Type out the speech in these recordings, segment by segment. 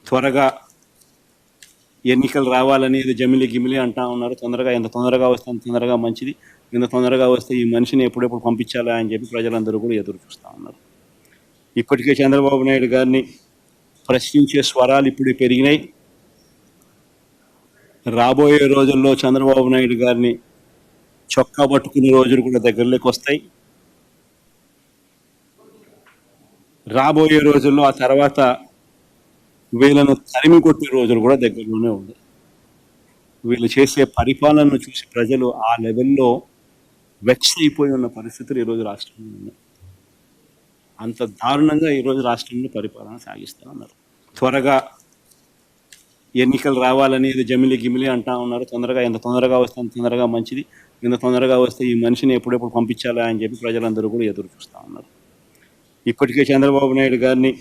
త్వరగా ఎన్నికలు రావాలని ఇది జమిలి గిమిలి అంటా ఉన్నారు. ఎంత తొందరగా వస్తే అంత తొందరగా మంచిది. ఇంత తొందరగా వస్తే ఈ మనిషిని ఎప్పుడెప్పుడు పంపించాలా అని చెప్పి ప్రజలందరూ కూడా ఎదురు చూస్తూ ఉన్నారు. ఇప్పటికే చంద్రబాబు నాయుడు గారిని ప్రశ్నించే స్వరాలు ఇప్పుడు పెరిగినాయి. రాబోయే రోజుల్లో చంద్రబాబు నాయుడు గారిని చొక్కా పట్టుకునే రోజులు కూడా దగ్గరలోకి వస్తాయి. రాబోయే రోజుల్లో ఆ తర్వాత వీళ్ళను తరిమి కొట్టే రోజులు కూడా దగ్గరలోనే ఉన్నాయి. వీళ్ళు చేసే పరిపాలనను చూసి ప్రజలు ఆ లెవెల్లో వెక్స్ అయిపోయి ఉన్న పరిస్థితులు ఈరోజు రాష్ట్రంలో ఉన్నాయి. అంత దారుణంగా ఈరోజు రాష్ట్రంలో పరిపాలన సాగిస్తూ ఉన్నారు. త్వరగా ఎన్నికలు రావాలని ఇది జమిలి గిమిలి అంటా ఉన్నారు. ఎంత తొందరగా వస్తే అంత తొందరగా మంచిది. ఇంత తొందరగా వస్తే ఈ మనిషిని ఎప్పుడెప్పుడు పంపించాలా అని చెప్పి ప్రజలందరూ కూడా ఎదురు చూస్తూ ఉన్నారు. ఇప్పటికే చంద్రబాబు నాయుడు గారిని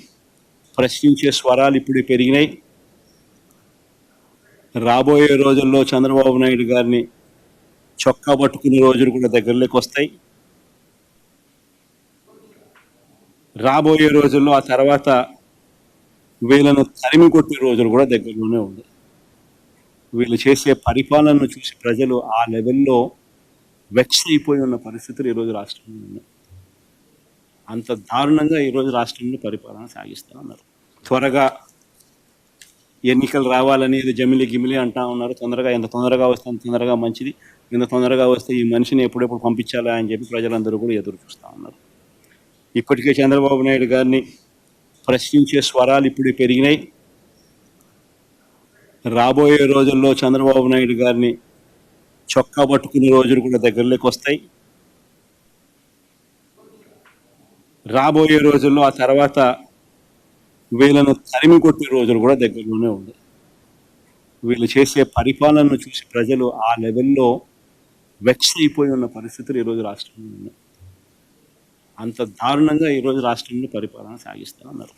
ప్రశ్నించే స్వరాలు ఇప్పుడు పెరిగినాయి. రాబోయే రోజుల్లో చంద్రబాబు నాయుడు గారిని చొక్కా పట్టుకునే రోజులు కూడా దగ్గరలోకి వస్తాయి. రాబోయే రోజుల్లో ఆ తర్వాత వీళ్ళను తరిమి కొట్టే రోజులు కూడా దగ్గరలోనే ఉన్నాయి. వీళ్ళు చేసే పరిపాలనను చూసి ప్రజలు ఆ లెవెల్లో వెక్స్ అయిపోయి ఉన్న పరిస్థితులు ఈరోజు రాష్ట్రంలో ఉన్నాయి. అంత దారుణంగా ఈరోజు రాష్ట్రంలో పరిపాలన సాగిస్తూ ఉన్నారు. త్వరగా ఎన్నికలు రావాలని ఇది జమిలి గిమిలి అంటా ఉన్నారు. ఎంత తొందరగా వస్తే అంత తొందరగా మంచిది. ఇంత తొందరగా వస్తే ఈ మనిషిని ఎప్పుడెప్పుడు పంపించాలా అని చెప్పి ప్రజలందరూ కూడా ఎదురు చూస్తూ ఉన్నారు. ఇప్పటికే చంద్రబాబు నాయుడు గారిని ప్రశ్నించే స్వరాలు ఇప్పుడు పెరిగినాయి. రాబోయే రోజుల్లో చంద్రబాబు నాయుడు గారిని చొక్కా పట్టుకునే రోజులు కూడా దగ్గరలోకి వస్తాయి. రాబోయే రోజుల్లో ఆ తర్వాత వీళ్ళను తరిమి కొట్టే రోజులు కూడా దగ్గరలోనే ఉన్నాయి. వీళ్ళు చేసే పరిపాలనను చూసి ప్రజలు ఆ లెవెల్లో వెక్స్ అయిపోయి ఉన్న పరిస్థితులు ఈరోజు రాష్ట్రంలో ఉన్నాయి. అంత దారుణంగా ఈరోజు రాష్ట్రంలో పరిపాలన సాగిస్తూ ఉన్నారు.